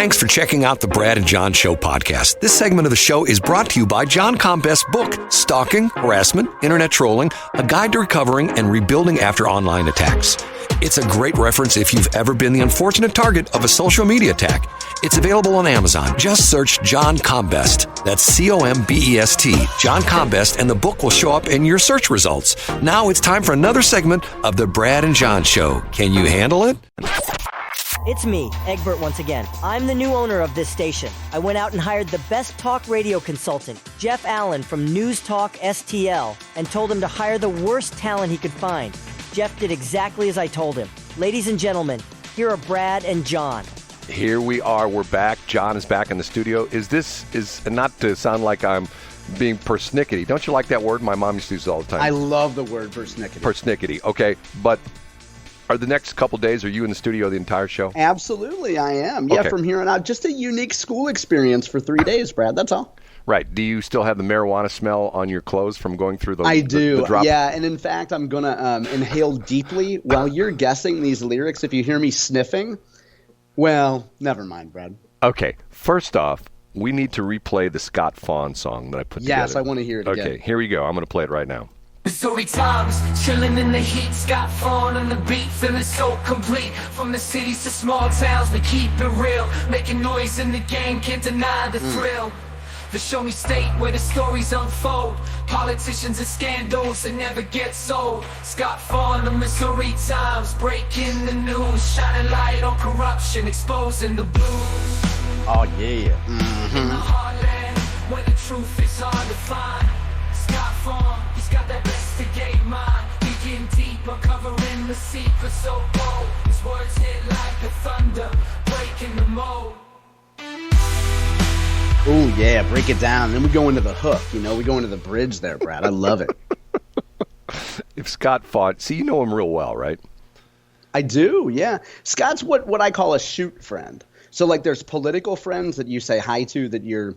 Thanks for checking out the Brad and John Show podcast. This segment of the show is brought to you by John Combest's book, Stalking, Harassment, Internet Trolling, A Guide to Recovering and Rebuilding After Online Attacks. It's a great reference if you've ever been the unfortunate target of a social media attack. It's available on Amazon. Just search John Combest. That's C-O-M-B-E-S-T, John Combest, and the book will show up in your search results. Now it's time for another segment of the Brad and John Show. Can you handle it? It's me, Eggburt, once again. I'm the new owner of this station. I went out and hired the best talk radio consultant, Jeff Allen from News Talk STL, and told him to hire the worst talent he could find. Jeff did exactly as I told him. Ladies and gentlemen, here are Brad and John. Here we are. We're back. John is back in the studio. Is not to sound like I'm being persnickety. Don't you like that word? My mom used to use it all the time. I love the word persnickety. Persnickety. Okay, but are the next couple days, are you in the studio the entire show? Absolutely, I am. Yeah, Okay. from here on out. Just a unique school experience for 3 days, Brad. That's all. Right. Do you still have the marijuana smell on your clothes from going through the I do. the drop? Yeah, and in fact, I'm going to inhale deeply while you're guessing these lyrics. If you hear me sniffing, well, never mind, Brad. Okay. First off, we need to replay the Scott Faughn song that I put together. Yes, I want to hear it again. Okay, here we go. I'm going to play it right now. Missouri times, chilling in the heat, Scott Faughn on the beat, feeling so complete. From the cities to small towns, we keep it real. Making noise in the game, can't deny the thrill. The show me state where the stories unfold. Politicians and scandals that never get sold. Scott Faughn, the Missouri Times, breaking the news, shining light on corruption, exposing the blues. Oh, yeah. In the heartland, where the truth is hard to find. Scott Faughn, he's got that investigate mind. Digging deep, uncovering the secret so bold. His words hit like the thunder, breaking the mold. Oh, yeah, break it down. Then we go into the hook. You know, we go into the bridge there, Brad. I love it. If Scott Faughn, see, you know him real well, right? I do, yeah. Scott's what I call a shoot friend. So, like, there's political friends that you say hi to that you're,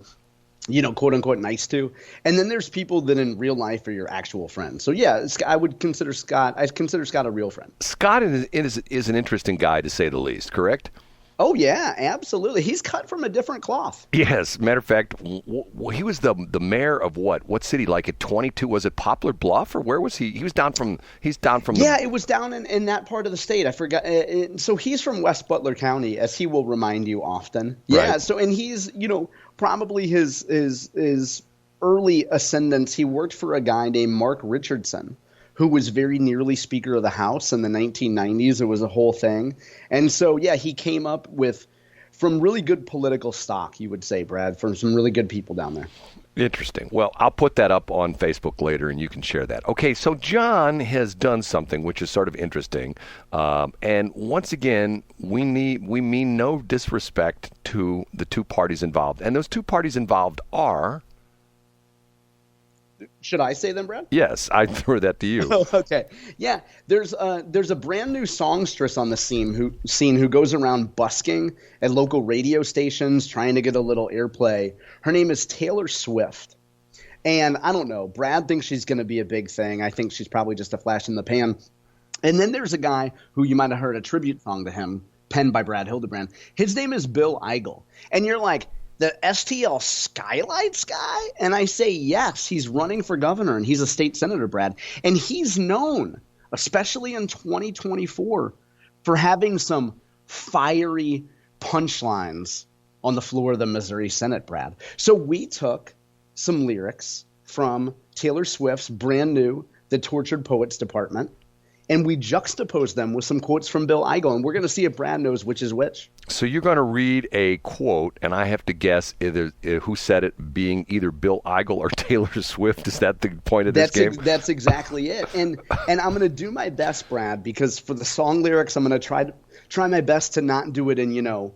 you know, quote unquote nice to. And then there's people that in real life are your actual friends. So, yeah, I consider Scott a real friend. Scott is an interesting guy, to say the least, correct? Oh, yeah, absolutely. He's cut from a different cloth. Yes. Matter of fact, he was the mayor of what city? Like at 22, was it Poplar Bluff or where was he? He's down from. Yeah, it was down in that part of the state. I forgot. So he's from West Butler County, as he will remind you often. Yeah. Right. So, and he's, you know, probably his early ascendance. He worked for a guy named Mark Richardson, who was very nearly Speaker of the House in the 1990s. It was a whole thing. And so, yeah, he came up from really good political stock, you would say, Brad, from some really good people down there. Interesting. Well, I'll put that up on Facebook later, and you can share that. Okay, so John has done something which is sort of interesting. And once again, we mean no disrespect to the two parties involved. And those two parties involved are... Should I say them, Brad? Yes, I threw that to you. Oh, okay. Yeah, there's a brand new songstress on the scene who goes around busking at local radio stations trying to get a little airplay. Her name is TaylorSwift. And I don't know, Brad thinks she's going to be a big thing. I think she's probably just a flash in the pan. And then there's a guy who you might have heard a tribute song to him, penned by Brad Hildebrand. His name is Bill Eigel. And you're like, the STL Skylights guy? And I say, yes, he's running for governor and he's a state senator, Brad. And he's known, especially in 2024, for having some fiery punchlines on the floor of the Missouri Senate, Brad. So we took some lyrics from Taylor Swift's brand new The Tortured Poets Department, and we juxtaposed them with some quotes from Bill Eigel, and we're going to see if Brad knows which is which. So you're going to read a quote, and I have to guess either who said it, being either Bill Eigel or Taylor Swift. Is that the point of this game? That's exactly it. And I'm going to do my best, Brad, because for the song lyrics, I'm going to try my best to not do it in,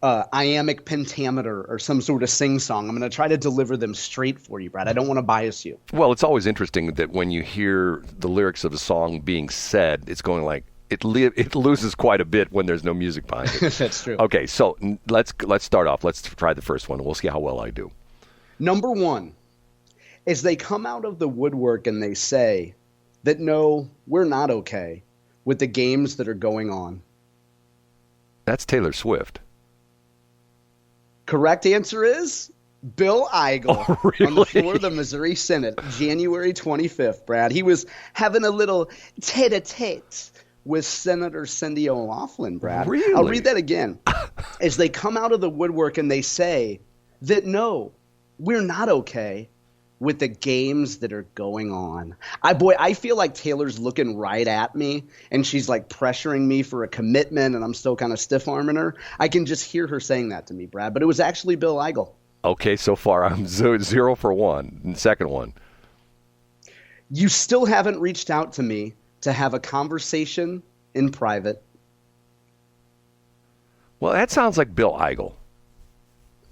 iambic pentameter or some sort of sing-song. I'm going to try to deliver them straight for you, Brad. I don't want to bias you. Well, it's always interesting that when you hear the lyrics of a song being said, it's going like, it loses quite a bit when there's no music behind it. That's true. Okay, so let's start off. Let's try the first one. We'll see how well I do. Number one, is they come out of the woodwork and they say that, no, we're not okay with the games that are going on. That's Taylor Swift. Correct answer is Bill Eigel really? on the floor of the Missouri Senate, January 25th, Brad. He was having a little tete-a-tete with Senator Cindy O'Loughlin, Brad. Really? I'll read that again. As they come out of the woodwork and they say that, no, we're not okay with the games that are going on. I feel like Taylor's looking right at me, and she's like pressuring me for a commitment, and I'm still kind of stiff-arming her. I can just hear her saying that to me, Brad. But it was actually Bill Eigel. Okay, so far I'm 0 for 1. And second one. You still haven't reached out to me to have a conversation in private. Well, that sounds like Bill Eigel.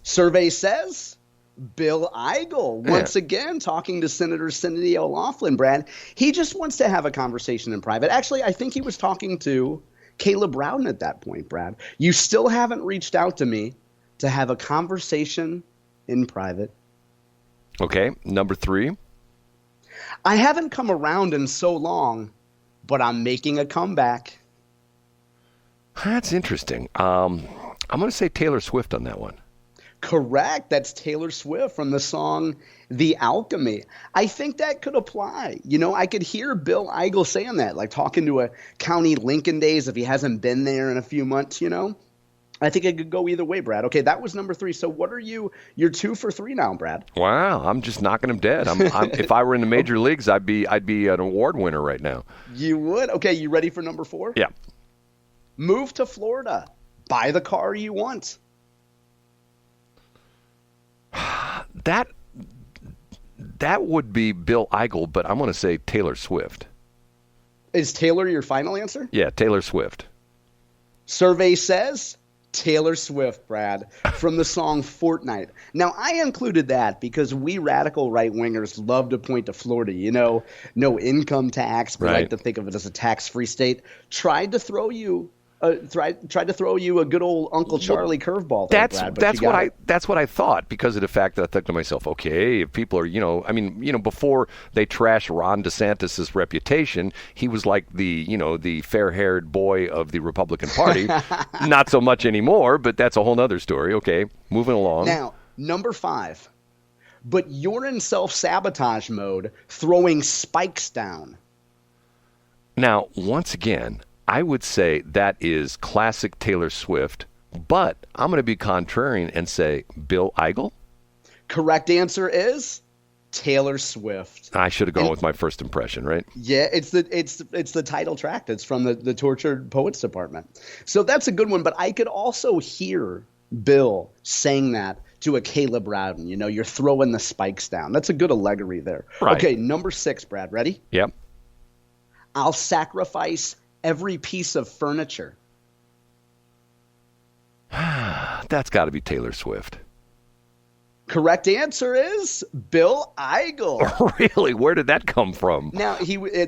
Survey says Bill Eigel, once again, talking to Senator Cindy O'Loughlin, Brad. He just wants to have a conversation in private. Actually, I think he was talking to Caleb Rowden at that point, Brad. You still haven't reached out to me to have a conversation in private. Okay, number 3. I haven't come around in so long, but I'm making a comeback. That's interesting. I'm going to say Taylor Swift on that one. Correct. That's Taylor Swift from the song The Alchemy. I think that could apply. You know, I could hear Bill Eigel saying that, like talking to a County Lincoln Days if he hasn't been there in a few months, you know. I think it could go either way, Brad. Okay, that was number 3. So what are you? You're 2 for 3 now, Brad. Wow, I'm just knocking him dead. If I were in the major leagues, I'd be an award winner right now. You would? Okay, you ready for number 4? Yeah. Move to Florida. Buy the car you want. That would be Bill Eigel, but I'm going to say Taylor Swift. Is Taylor your final answer? Yeah, Taylor Swift. Survey says Taylor Swift, Brad, from the song Fortnite. Now, I included that because we radical right-wingers love to point to Florida. You know, no income tax. We like to think of it as a tax-free state. Tried to throw you a good old Uncle Charlie curveball there, Brad. That's what I thought, because of the fact that I thought to myself, okay, if people are, before they trash Ron DeSantis' reputation, he was like the fair-haired boy of the Republican Party. Not so much anymore, but that's a whole other story. Okay, moving along. Now, number 5. But you're in self-sabotage mode, throwing spikes down. Now, once again, I would say that is classic Taylor Swift, but I'm going to be contrarian and say Bill Eigel. Correct answer is Taylor Swift. I should have gone with my first impression, right? Yeah, it's the title track. It's from the Tortured Poets Department. So that's a good one, but I could also hear Bill saying that to a Caleb Rowden. You know, you're throwing the spikes down. That's a good allegory there. Right. Okay, number 6, Brad. Ready? Yep. I'll sacrifice every piece of furniture. That's got to be Taylor Swift. Correct answer is Bill Eigel. Really? Where did that come from? Now,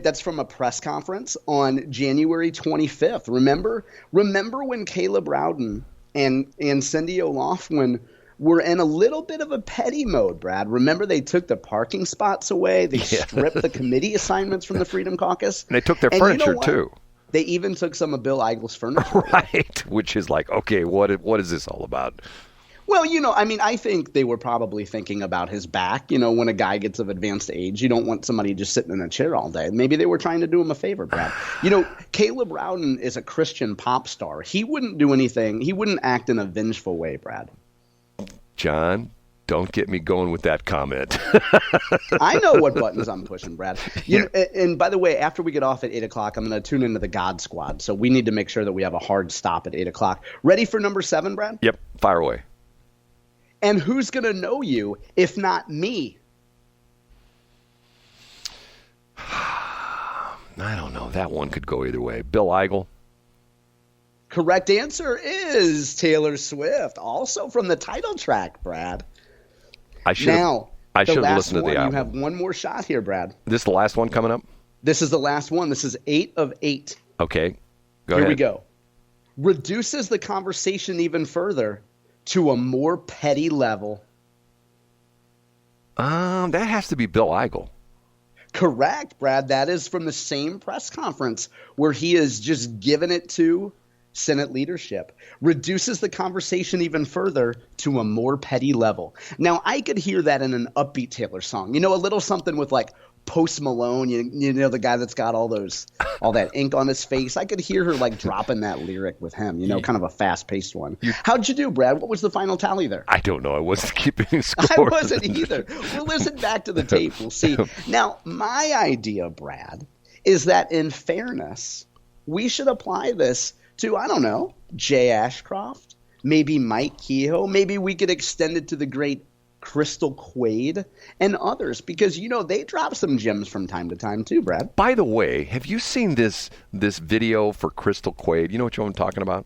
that's from a press conference on January 25th. Remember when Caleb Rowden and Cindy O'Loughlin were in a little bit of a petty mode, Brad? Remember, they took the parking spots away. They stripped the committee assignments from the Freedom Caucus. And they took their furniture, too. They even took some of Bill Eigel's furniture. Right, which is like, okay, what is this all about? Well, I think they were probably thinking about his back. When a guy gets of advanced age, you don't want somebody just sitting in a chair all day. Maybe they were trying to do him a favor, Brad. Caleb Rowden is a Christian pop star. He wouldn't do anything. He wouldn't act in a vengeful way, Brad. John, don't get me going with that comment. I know what buttons I'm pushing, Brad. And by the way, after we get off at 8 o'clock, I'm going to tune into the God Squad. So we need to make sure that we have a hard stop at 8 o'clock. Ready for number 7, Brad? Yep, fire away. And who's going to know you if not me? I don't know. That one could go either way. Bill Eigel. Correct answer is Taylor Swift, also from the title track, Brad. I should have listened to the album. You have one more shot here, Brad. This is the last one coming up? This is the last one. This is 8 of 8. Okay, go ahead. Here we go. Reduces the conversation even further to a more petty level. That has to be Bill Eigel. Correct, Brad. That is from the same press conference where he is just giving it to Senate leadership, reduces the conversation even further to a more petty level. Now, I could hear that in an upbeat Taylor song, a little something with like Post Malone, the guy that's got all that ink on his face. I could hear her like dropping that lyric with him, kind of a fast-paced one. How'd you do, Brad? What was the final tally there? I don't know. I wasn't keeping score. I wasn't either. We'll listen back to the tape. We'll see. Now, my idea, Brad, is that in fairness, we should apply this to, I don't know, Jay Ashcroft, maybe Mike Kehoe. Maybe we could extend it to the great Crystal Quade and others, because, they drop some gems from time to time too, Brad. By the way, have you seen this video for Crystal Quade? You know what I'm talking about?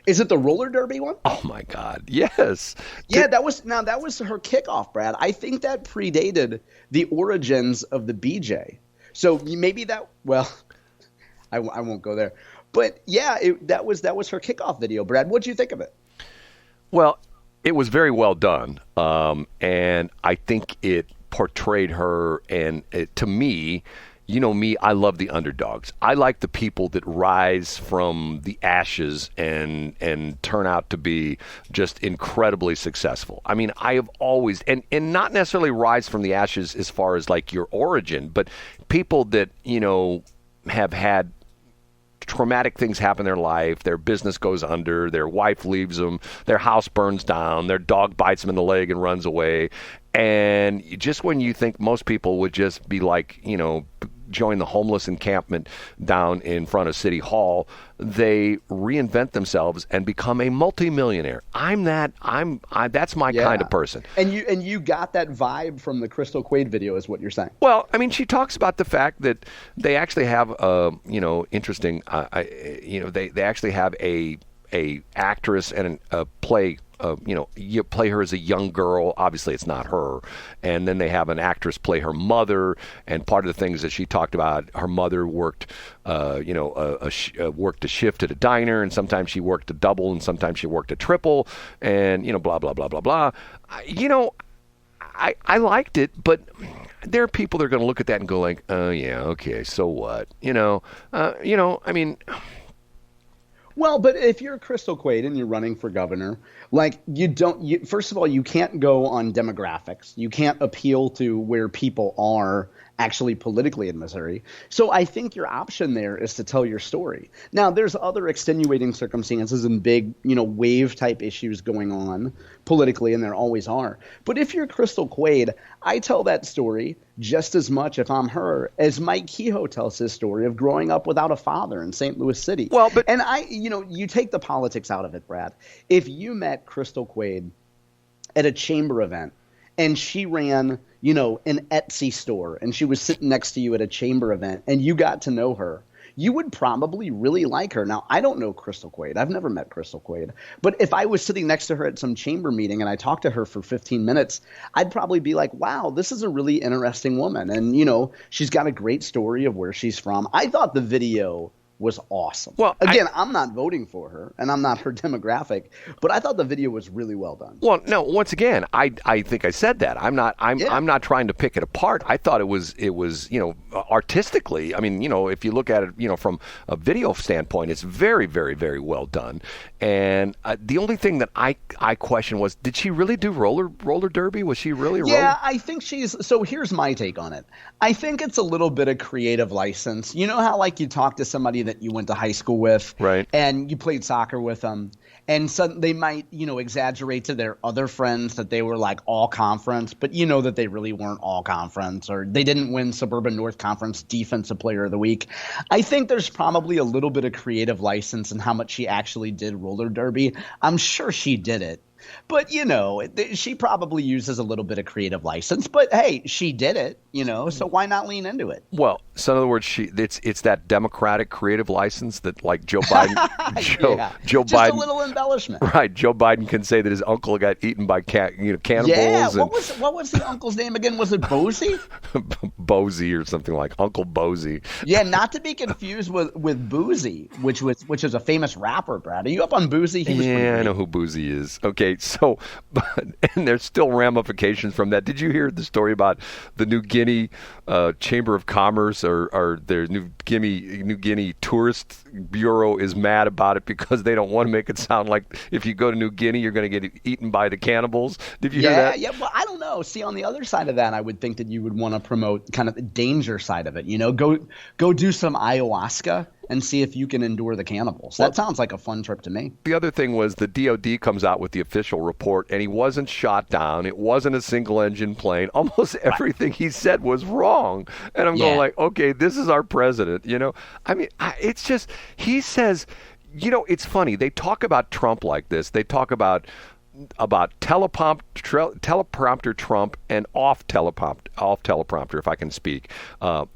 Is it the roller derby one? Oh, my God. Yes. Yeah, that was her kickoff, Brad. I think that predated the origins of the BJ. So maybe that, well, I won't go there. But yeah, that was her kickoff video, Brad. What'd you think of it? Well, it was very well done, and I think it portrayed her. And to me, me, I love the underdogs. I like the people that rise from the ashes and turn out to be just incredibly successful. I mean, I have always, and not necessarily rise from the ashes as far as like your origin, but people that have had traumatic things happen in their life, their business goes under, their wife leaves them, their house burns down, their dog bites them in the leg and runs away. And just when you think most people would just be like, join the homeless encampment down in front of City Hall, they reinvent themselves and become a multimillionaire. That's my kind of person. And you got that vibe from the Crystal Quade video, is what you're saying. Well, I mean, she talks about the fact that they actually have interesting. They actually have a actress and a play. You play her as a young girl. Obviously, it's not her. And then they have an actress play her mother. And part of the things that she talked about, her mother worked, worked a shift at a diner, and sometimes she worked a double, and sometimes she worked a triple, and blah blah blah blah blah. I liked it, but there are people that are going to look at that and go like, oh yeah, okay, so what? I mean. Well, but if you're Crystal Quade and you're running for governor, like first of all, you can't go on demographics. You can't appeal to where people are actually politically in Missouri. So I think your option there is to tell your story. Now, there's other extenuating circumstances and big, wave type issues going on politically, and there always are. But if you're Crystal Quade, I tell that story just as much, if I'm her, as Mike Kehoe tells his story of growing up without a father in St. Louis City. Well, but and you take the politics out of it, Brad. If you met Crystal Quade at a chamber event and she ran, an Etsy store, and she was sitting next to you at a chamber event, and you got to know her, you would probably really like her. Now, I don't know Crystal Quade. I've never met Crystal Quade. But if I was sitting next to her at some chamber meeting and I talked to her for 15 minutes, I'd probably be like, wow, this is a really interesting woman. And, she's got a great story of where she's from. I thought the video was awesome. Well, again, I'm not voting for her, and I'm not her demographic, but I thought the video was really well done. Well, no, once again, I think I said that. I'm not trying to pick it apart. I thought it was artistically. I mean, if you look at it, from a video standpoint, it's very, very, very well done. And the only thing that I question was, did she really do roller derby? Was she really a roller? Yeah, I think so here's my take on it. I think it's a little bit of creative license. You know how like you talk to somebody that you went to high school with, right, and you played soccer with them, and so they might, exaggerate to their other friends that they were like all conference, but that they really weren't all conference, or they didn't win Suburban North Conference Defensive Player of the Week. I think there's probably a little bit of creative license in how much she actually did roller derby. I'm sure she did it. But, she probably uses a little bit of creative license. But, hey, she did it, so why not lean into it? Well, so in other words, it's that Democratic creative license that, like, Joe Biden Just Biden, a little embellishment. Right. Joe Biden can say that his uncle got eaten by cannibals. Yeah, what was the uncle's name again? Was it Bozy? Bozy or something like Uncle Bozy. Yeah, not to be confused with Boozy, which is a famous rapper, Brad. Are you up on Boozy? Yeah, I know who Boozy is. Okay, so, and there's still ramifications from that. Did you hear the story about the New Guinea Chamber of Commerce or their New Guinea Tourist Bureau is mad about it because they don't want to make it sound like if you go to New Guinea, you're going to get eaten by the cannibals. Did you hear that? Yeah, well, I don't know. See, on the other side of that, I would think that you would want to promote kind of the danger side of it. You know, go do some ayahuasca and see if you can endure the cannibals. That sounds like a fun trip to me. The other thing was the DOD comes out with the official report, and he wasn't shot down. It wasn't a single-engine plane. Almost everything he said was wrong. And I'm going like, okay, this is our president, you know? I mean, it's just, he says, you know, it's funny. They talk about Trump like this. They talk about teleprompter Trump and off teleprompter, if I can speak,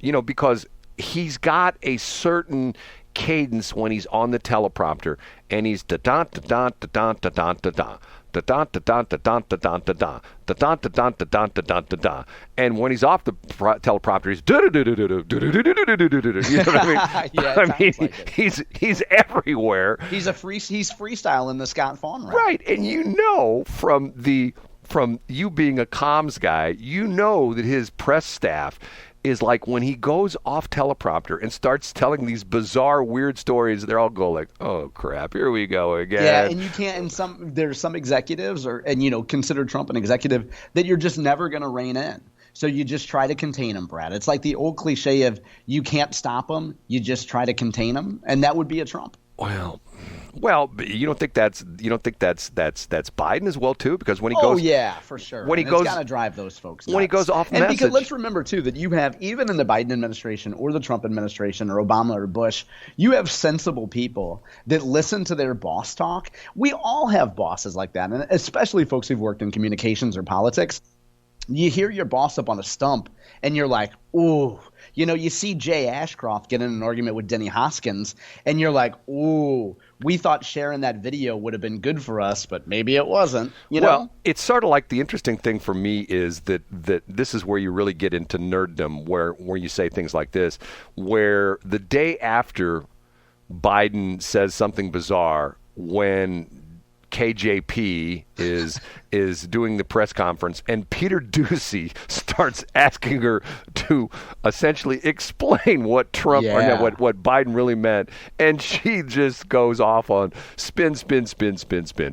you know, because he's got a certain cadence when he's on the teleprompter, and he's da-da da-da da-da da-da da-da da-da da-da da-da da-da da-da da-da da-da da-da da-da da-da, and when he's off the teleprompter, he's you know what I mean? Yeah, I mean, he's everywhere. He's freestyling the Scott Faughn rap. Right, and you know from you being a comms guy, you know that his press staff is like when he goes off teleprompter and starts telling these bizarre, weird stories, they're all go like, "Oh crap, here we go again." Yeah, and you can't. And there's some executives, consider Trump an executive that you're just never going to rein in. So you just try to contain him, Brad. It's like the old cliche of you can't stop him, you just try to contain him, and that would be a Trump. Well, but you don't think that's Biden as well too? Because when he goes, oh yeah, for sure. When he goes, it's got to drive those folks nuts. When he goes off and message. Because let's remember too that you have, even in the Biden administration or the Trump administration or Obama or Bush, you have sensible people that listen to their boss talk. We all have bosses like that, and especially folks who've worked in communications or politics. You hear your boss up on a stump, and you're like, ooh. You know, you see Jay Ashcroft get in an argument with Denny Hoskins, and you're like, ooh, we thought sharing that video would have been good for us, but maybe it wasn't. You know? Well, it's sort of like the interesting thing for me is that this is where you really get into nerddom, where you say things like this, where the day after Biden says something bizarre, when KJP is doing the press conference, and Peter Doocy starts asking her to essentially explain what Trump or what Biden really meant, and she just goes off on spin.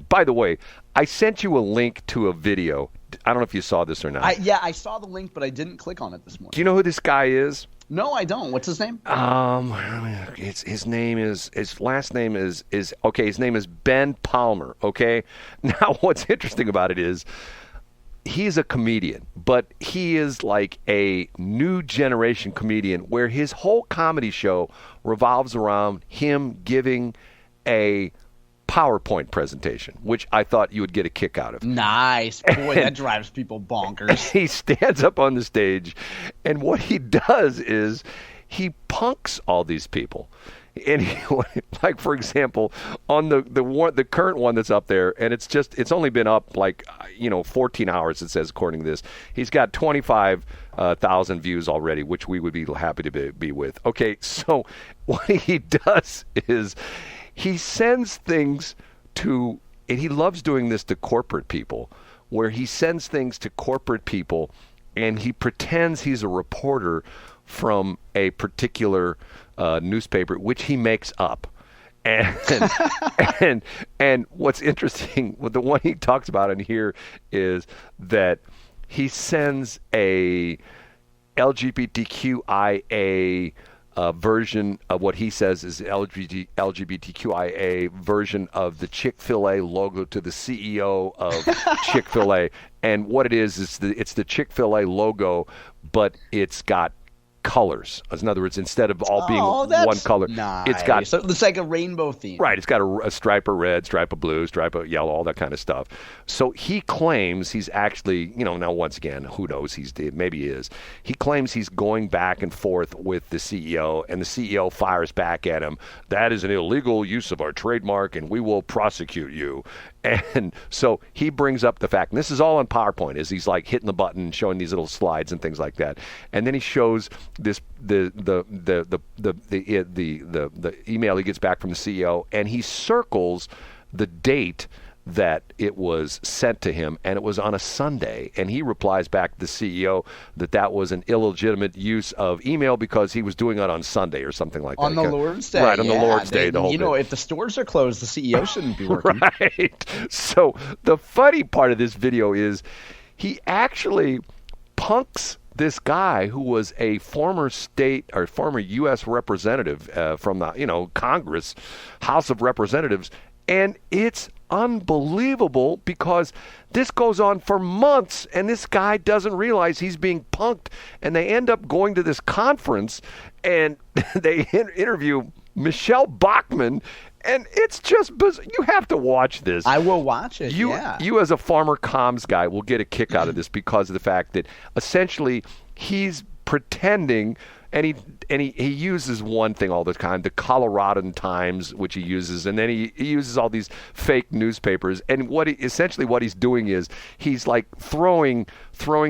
By the way, I sent you a link to a video. I don't know if you saw this or not. I saw the link, but I didn't click on it this morning. Do you know who this guy is? No, I don't. What's his name? His last name is okay. His name is Ben Palmer. Okay. Now, what's interesting about it is he's a comedian, but he is like a new generation comedian where his whole comedy show revolves around him giving a PowerPoint presentation, which I thought you would get a kick out of. Nice. Boy, that drives people bonkers. He stands up on the stage, and what he does is he punks all these people. And like, for example, on the current one that's up there, and it's only been up 14 hours, it says, according to this. He's got 25,000 views already, which we would be happy to be with. Okay, so what he does is he sends things to, and he loves doing this to corporate people, where he sends things to corporate people and he pretends he's a reporter from a particular newspaper, which he makes up. And what's interesting, the one he talks about in here is that he sends a LGBTQIA version of what he says is LGBTQIA version of the Chick-fil-A logo to the CEO of Chick-fil-A. And what it is it's the Chick-fil-A logo, but it's got colors. In other words, instead of all being one color, nice. So it's like a rainbow theme. Right. It's got a stripe of red, stripe of blue, stripe of yellow, all that kind of stuff. So he claims he's actually, now once again, who knows? Maybe he is. He claims he's going back and forth with the CEO, and the CEO fires back at him. That is an illegal use of our trademark, and we will prosecute you. And so he brings up the fact, and this is all on PowerPoint, is he's like hitting the button, showing these little slides and things like that. And then he shows this the email he gets back from the CEO, and he circles the date that it was sent to him, and it was on a Sunday. And he replies back to the CEO that was an illegitimate use of email because he was doing it on Sunday or something like that. On the Lord's Day. Right, on the Lord's Day, the whole You know, if the stores are closed, the CEO shouldn't be working. Right. So the funny part of this video is he actually punks this guy who was a former state or former U.S. representative from the, Congress, House of Representatives. And it's unbelievable because this goes on for months and this guy doesn't realize he's being punked. And they end up going to this conference and they interview Michelle Bachmann. And it's just bizarre. You have to watch this. I will watch it, You as a farmer comms guy will get a kick out of this because of the fact that essentially he's pretending, and he uses one thing all the time, the Coloradan Times, which he uses, and then he uses all these fake newspapers. And essentially what he's doing is he's like throwing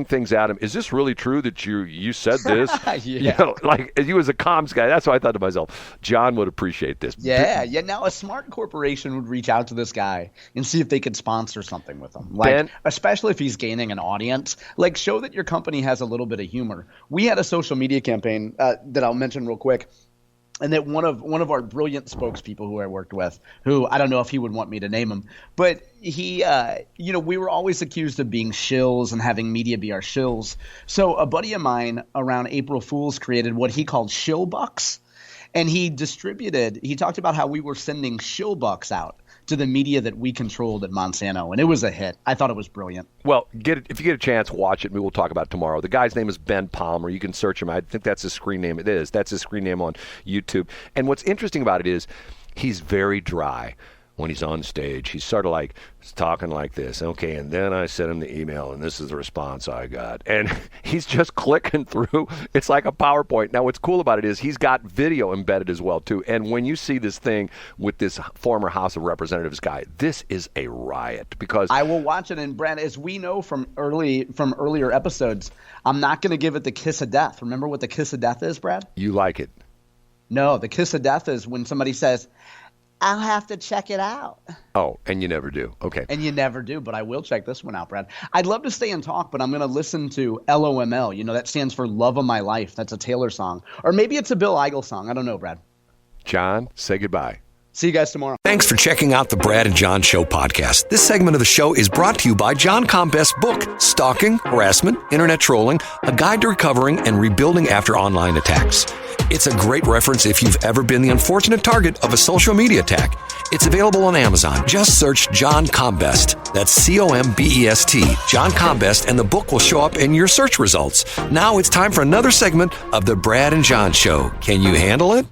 things at him. Is this really true that you said this? Yeah. Like you as a comms guy, that's what I thought to myself. John would appreciate this. Yeah. Now a smart corporation would reach out to this guy and see if they could sponsor something with him. Like, especially if he's gaining an audience. Like, show that your company has a little bit of humor. We had a social media campaign that I'll mention real quick. And that one of our brilliant spokespeople who I worked with, who I don't know if he would want me to name him, but he, we were always accused of being shills and having media be our shills. So a buddy of mine around April Fool's created what he called shill bucks. And he talked about how we were sending shill bucks out to the media that we controlled at Monsanto, and it was a hit. I thought it was brilliant. Well, if you get a chance, watch it. Maybe we'll talk about it tomorrow. The guy's name is Ben Palmer. You can search him. I think that's his screen name. It is. That's his screen name on YouTube. And what's interesting about it is he's very dry when he's on stage. He's sort of like talking like this. Okay, and then I sent him the email, and this is the response I got. And he's just clicking through. It's like a PowerPoint. Now, what's cool about it is he's got video embedded as well, too. And when you see this thing with this former House of Representatives guy, this is a riot because I will watch it. And, Brad, as we know from earlier episodes, I'm not going to give it the kiss of death. Remember what the kiss of death is, Brad? You like it. No, the kiss of death is when somebody says, I'll have to check it out. Oh, and you never do. Okay. And you never do, but I will check this one out, Brad. I'd love to stay and talk, but I'm going to listen to LOML. That stands for Love of My Life. That's a Taylor song. Or maybe it's a Bill Eigel song. I don't know, Brad. John, say goodbye. See you guys tomorrow. Thanks for checking out the Brad and John Show podcast. This segment of the show is brought to you by John Combest's book, Stalking, Harassment, Internet Trolling, A Guide to Recovering and Rebuilding After Online Attacks. It's a great reference if you've ever been the unfortunate target of a social media attack. It's available on Amazon. Just search John Combest. That's Combest, John Combest, and the book will show up in your search results. Now it's time for another segment of the Brad and John Show. Can you handle it?